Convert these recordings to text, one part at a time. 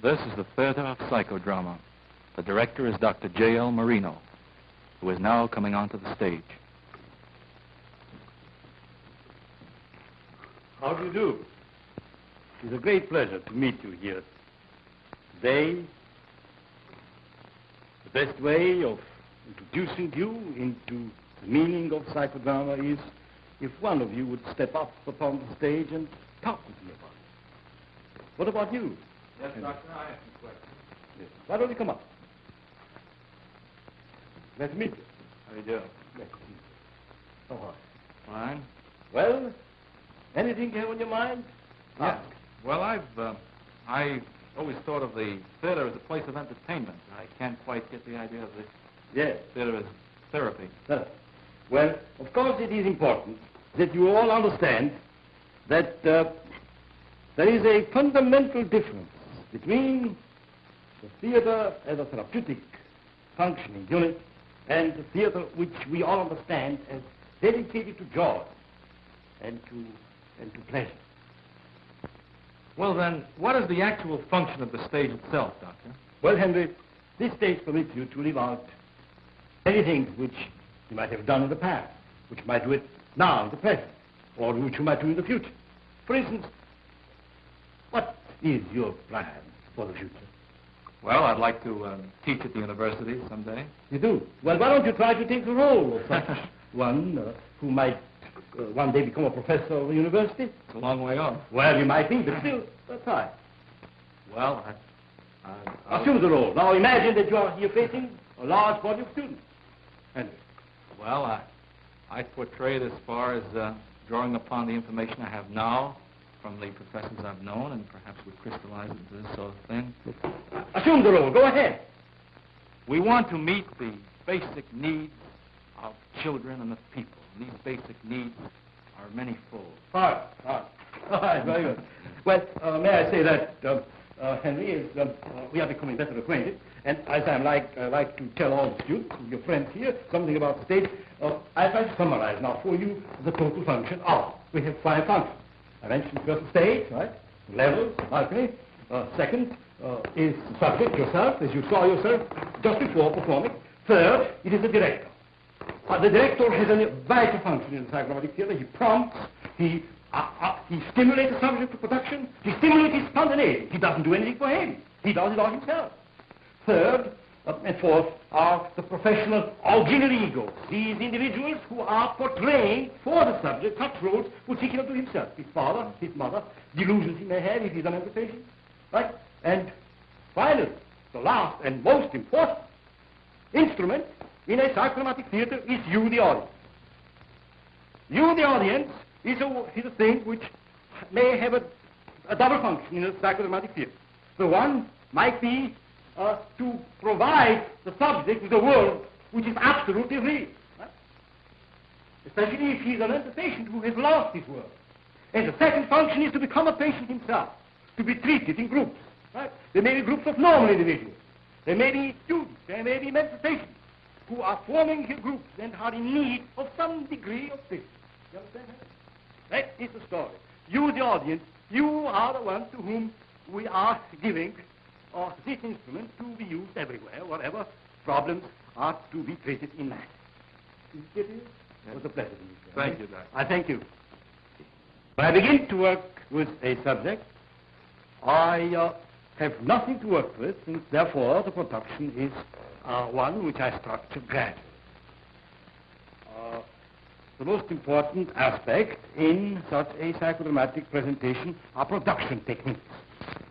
This is the Theater of Psychodrama. The director is Dr. J.L. Moreno, who is now coming onto the stage. How do you do? It's a great pleasure to meet you here today. The best way of introducing you into the meaning of psychodrama is if one of you would step up upon the stage and talk with me about it. What about you? Yes, Doctor, I have some questions. Yes. Why don't you come up? Let's meet you. How do you do? Let's meet you. How are you? Fine. Well, anything you have on your mind? Yes. Well, I always thought of the theater as a place of entertainment. I can't quite get the idea of the theater as therapy. Well, of course it is important that you all understand that there is a fundamental difference between the theater as a therapeutic functioning unit and the theater which we all understand as dedicated to joy and to pleasure. Well, then, what is the actual function of the stage itself, Doctor? Well, Henry, this stage permits you to live out many things which you might have done in the past, which you might do it now in the present, or which you might do in the future. For instance, what is your plan for the future? Well, I'd like to teach at the university someday. You do? Well, why don't you try to take the role of such one who might one day become a professor of the university? It's a long way off. Well, you might be, but still, try. Well, assume the role. Now imagine that you are here facing a large body of students. And well, I portray it as far as drawing upon the information I have now from the professors I've known, and perhaps would crystallize into this sort of thing. Assume the role. Go ahead. We want to meet the basic needs of children and of people. And these basic needs are manifold. All right, very good. Well, may I say that, Henry, we are becoming better acquainted, and as I like to tell all the students, your friends here, something about the stage, I'd like to summarize now for you the total function of. We have 5 functions. I mentioned first the stage, right? Levels, balcony. Second is the subject, yourself, as you saw yourself just before performing. Third, it is the director. The director has a vital function in the psychodramatic theater. He prompts, he stimulates the subject to production, he stimulates his spontaneity. He doesn't do anything for him. He does it all himself. Third and fourth are the professional auxiliary egos, these individuals who are portraying for the subject such roles which he cannot do himself. His father, his mother, delusions he may have if he's a mental patient. Right? And finally, the last and most important instrument in a psychodramatic theater is you, the audience. You, the audience, is a thing which may have a double function in a psychodramatic theater. The one might be to provide the subject with a world which is absolutely real. Right? Especially if he's a mental patient who has lost his world. And the second function is to become a patient himself, to be treated in groups. Right? There may be groups of normal individuals. There may be students, there may be mental patients who are forming groups and are in need of some degree of treatment. You understand that? That is the story. You, the audience, you are the one to whom we are giving this instrument to be used everywhere, whatever problems are to be treated in life. It was a pleasure to meet you. Thank you, Doctor. I thank you. When I begin to work with a subject, I have nothing to work with, and therefore the production is one which I structure gradually. The most important aspect in such a psychodramatic presentation are production techniques.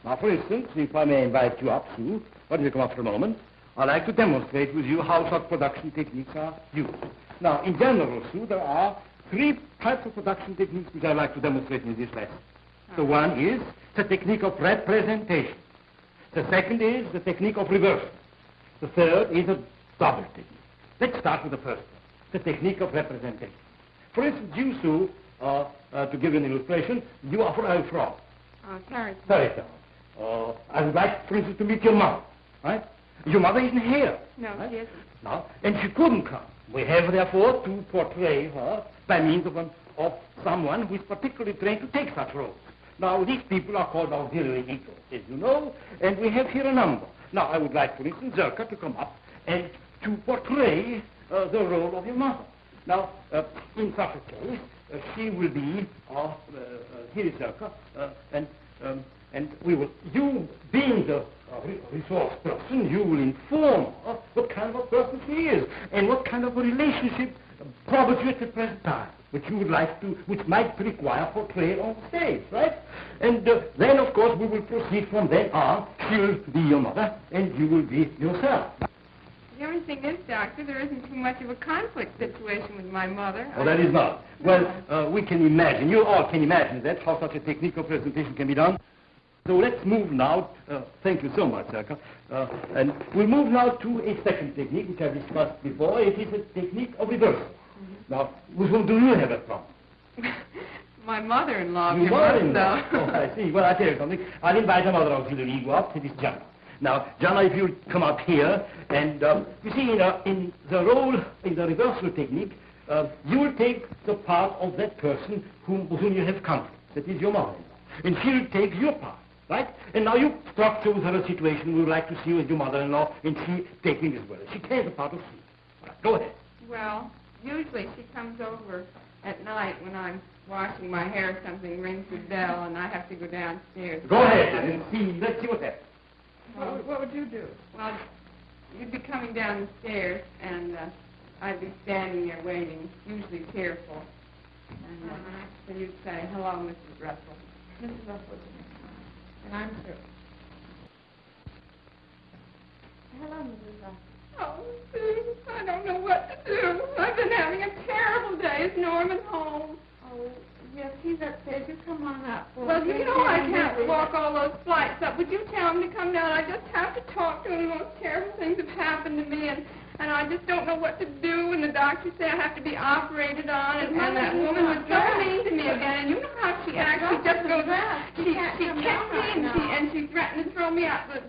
Now, for instance, if I may invite you up, Sue, why don't you come up for a moment? I'd like to demonstrate with you how such production techniques are used. Now, in general, Sue, there are 3 types of production techniques which I'd like to demonstrate in this lesson. The one is the technique of representation. The second is the technique of reversal. The third is a double technique. Let's start with the first one, the technique of representation. For instance, you, Sue, to give you an illustration, you are from? Tarrytown. I would like, for instance, to meet your mother, right? Your mother isn't here. No, right? she isn't. No, and she couldn't come. We have, therefore, to portray her by means of someone who is particularly trained to take such roles. Now, these people are called auxiliary egos, as you know, and we have here a number. Now, I would like, for instance, Zerka to come up and to portray the role of your mother. Now, in such a case, she will be, here is Zerka, and we will, you being the resource person, you will inform her what kind of a person she is and what kind of a relationship probably at the present time, which you would like to, which might require portrayal on stage, right? And then, of course, we will proceed from then on. She'll be your mother, and you will be yourself. The only thing is, Doctor, there isn't too much of a conflict situation with my mother. Oh, that is not. Well, we can imagine, you all can imagine that, how such a technical presentation can be done. So let's move now, thank you so much, Zerka, and we'll move now to a second technique, which I discussed before. It is a technique of reversal. Mm-hmm. Now, which one do you have it from? My mother-in-law. Your mother-in-law? Oh, I see. Well, I'll tell you something. I'll invite another auxiliary ego up. It is Jana. Now, Jana, if you'll come up here, and you see, in the role, in the reversal technique, you will take the part of that person with whom you have conflict. That is your mother-in-law. And she'll take your part. Right? And now you structure with her a situation we would like to see with your mother-in-law, and she taking as well. She takes a part of she. Right, go ahead. Well, usually she comes over at night when I'm washing my hair or something, rings the bell, and I have to go downstairs. Go ahead and see. Let's see what happens. Well, what would you do? Well, you'd be coming down the stairs, and I'd be standing there waiting, usually tearful. And so you'd say, "Hello, Mrs. Russell." Mrs. Russell. And I'm through. Hello, Mrs. Russell. Oh, Sue, I don't know what to do. I've been having a terrible day. Is Norman home? Oh, yes, he's upstairs. You come on up. Well, you know I can't walk all those flights up. Would you tell him to come down? I just have to talk to him. The most terrible things have happened to me, and I just don't know what to do. And the doctor said I have to be operated on, and that woman was so mean to me again. And you know how she acts. She just goes, she kicked me, and she threatened to throw me out the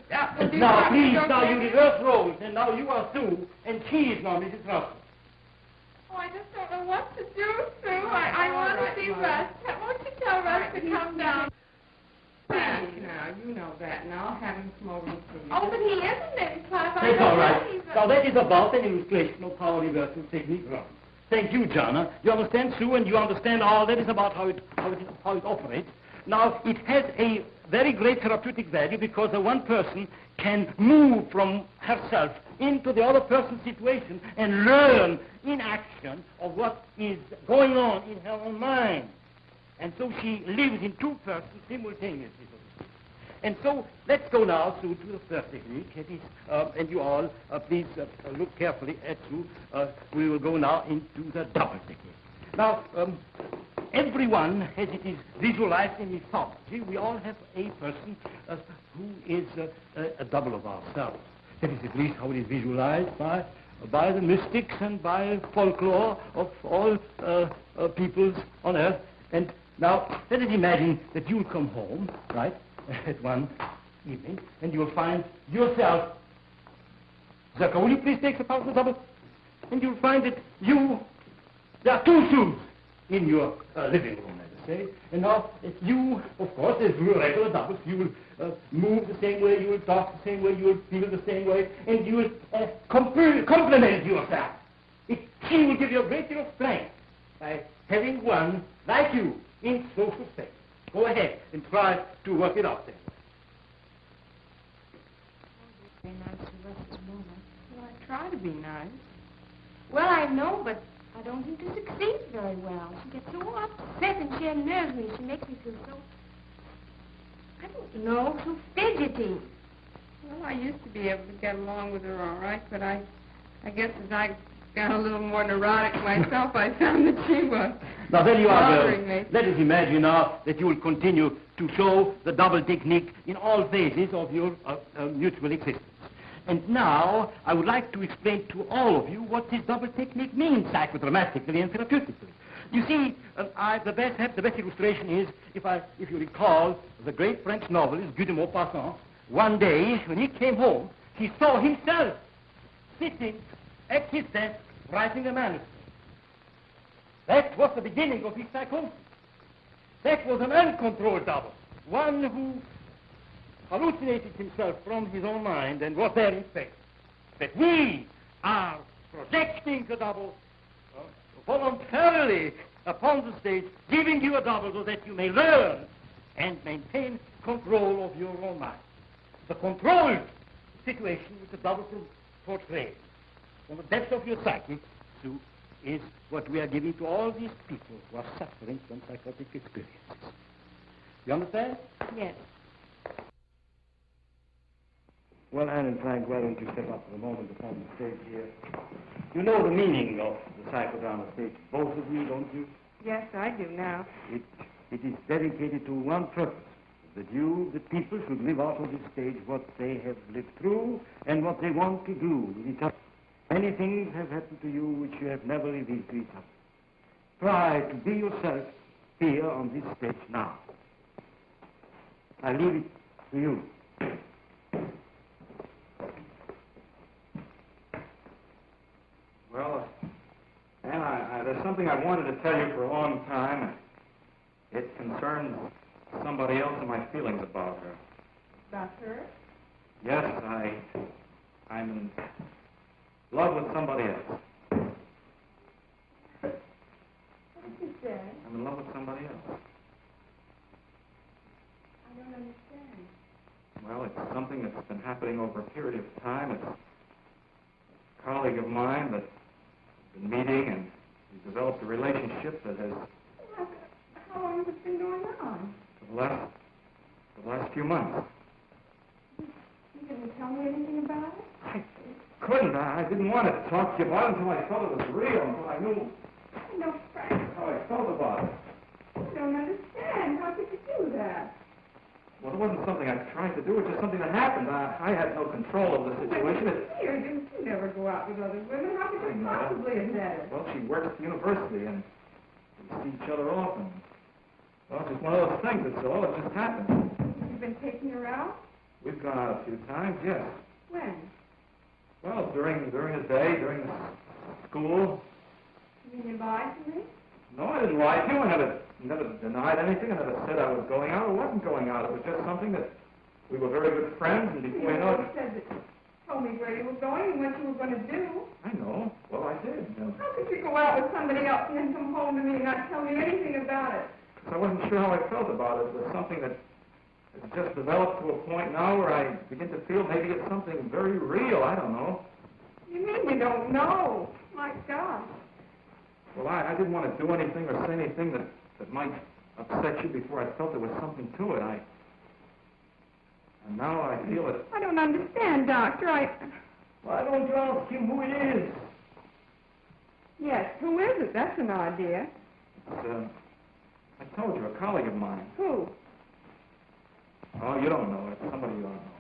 Now, please, now you reverse roles, and now you are Sue, and she is now Mrs. Russell. Oh, I just don't know what to do, Sue. I want to see Russ. Won't you tell Russ to come down? Now, you know that, and I'll have him come over and see you. Oh, but he isn't in class. That's all right. Now, that is about an illustration of how reversal technique runs. Thank you, Jana. You understand, Sue, and you understand all that is about how it operates. Now, it has a very great therapeutic value because the one person can move from herself into the other person's situation and learn in action of what is going on in her own mind. And so she lives in two persons simultaneously. And so let's go now to the third technique. It is, and you all, please look carefully at you. We will go now into the double technique. Now, everyone, as it is visualized in his thought, see, we all have a person who is a double of ourselves. That is at least how it is visualized by the mystics and by folklore of all peoples on earth. And now, let us imagine that you'll come home, right, at one evening, and you'll find yourself. Zerka, will you please take the part of the double? And you'll find that there are two Sues in your living room, let us say. And now, if you, of course, as regular doubles, you will move the same way, you will talk the same way, you will feel the same way, and you will complement yourself. She will give you a great deal of strength by having one like you in social space. Go ahead and try to work it out then. Very nice to Russ this moment. Well, I try to be nice. Well, I know, but I don't think to succeed very well. She gets so upset and she unnerves me. She makes me feel so, I don't know, so fidgety. Well, I used to be able to get along with her all right, but I guess as I got a little more neurotic myself, I found that she was now, there you are, bothering me. Let us imagine now that you will continue to show the double technique in all phases of your mutual existence. And now, I would like to explain to all of you what this double technique means psychodramatically and therapeutically. You see, the best illustration is, if you recall, the great French novelist Guy de Maupassant. One day, when he came home, he saw himself sitting at his desk writing a manuscript. That was the beginning of his psychosis. That was an uncontrolled double. one who hallucinated himself from his own mind and was there in space. That we are projecting the double voluntarily upon the stage, giving you a double so that you may learn and maintain control of your own mind. The controlled situation which the double portrays from the depth of your psyche is what we are giving to all these people who are suffering from psychotic experiences. You understand? Yes. Well, Anne and Frank, why don't you step up for a moment upon the stage here? You know the meaning of the psychodrama stage, both of you, don't you? Yes, I do now. It is dedicated to one purpose, that you, the people, should live out on this stage what they have lived through and what they want to do with each other. Many things have happened to you which you have never revealed to each other. Try to be yourself here on this stage now. I leave it to you. Well, Anne, there's something I've wanted to tell you for a long time. It concerns somebody else and my feelings about her. About her? Yes, I'm in love with somebody else. What did you say? I'm in love with somebody else. I don't understand. Well, it's something that's been happening over a period of time. It's a colleague of mine that's been meeting, and we've developed a relationship that has... How long has it been going on? For the last few months. You didn't tell me anything about it? I couldn't. I didn't want to talk to you about it until I felt it was real, until I knew No, Frank. how I felt about it. I don't understand. How could you do that? Well, it wasn't something I tried to do. It was just something that happened. I had no control of the situation. You never go out with other women. How could you possibly have done it? Well, she works at the university, and we see each other often. Well, it's just one of those things. It's all. It just happened. You've been taking her out? We've gone out a few times, yes. When? Well, during the day, during the school. You mean you lied to me? No, I didn't lie to you. I never denied anything. I never said I was going out or wasn't going out. It was just something that we were very good friends, and before you know it... said that you told me where you were going and what you were going to do. I know. Well, I did. How could you go out with somebody else and then come home to me and not tell me anything about it? I wasn't sure how I felt about it. It was something that has just developed to a point now where I begin to feel maybe it's something very real. I don't know. You mean you don't know? My gosh. Well, I didn't want to do anything or say anything that might upset you before I felt there was something to it. And now I feel it. I don't understand, Doctor. Why don't you ask him who it is? Yes, who is it? That's an idea. It's, I told you, a colleague of mine. Who? Oh, you don't know. It's somebody you don't know.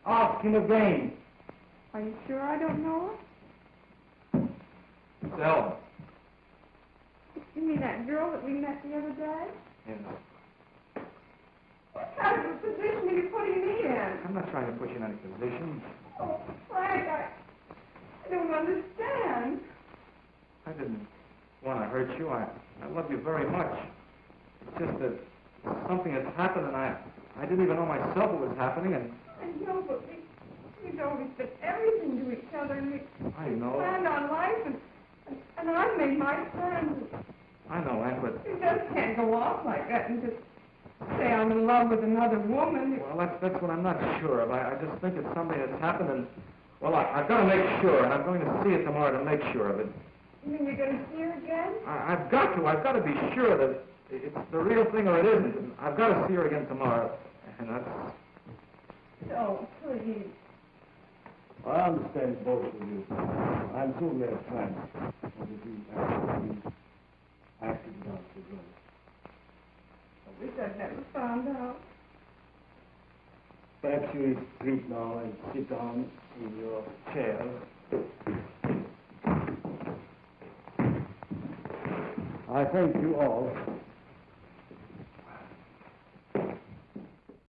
Ask him again. Are you sure I don't know her? It's Ellen. You mean that girl that we met the other day? Yeah. What kind of a position are you putting me in? I'm not trying to put you in any position. Oh, Frank, I don't understand. I didn't want to hurt you. I love you very much. It's just that something has happened, and I didn't even know myself it was happening, and... I know, but we've always been everything to each other, and we planned on life, and I've made my plans. I know, Aunt, but... You just can't go off like that and just say I'm in love with another woman. Well, that's what I'm not sure of. I just think it's something that's happened, and... Well, I've got to make sure, and I'm going to see it tomorrow to make sure of it. You mean you're going to see her again? I've got to. I've got to be sure that it's the real thing or it isn't. And I've got to see her again tomorrow. And that's... No, please. I understand both of you. I'm so glad, Frank, that you acted out so well. I wish I'd never found out. Perhaps you retreat now and sit down in your chair. I thank you all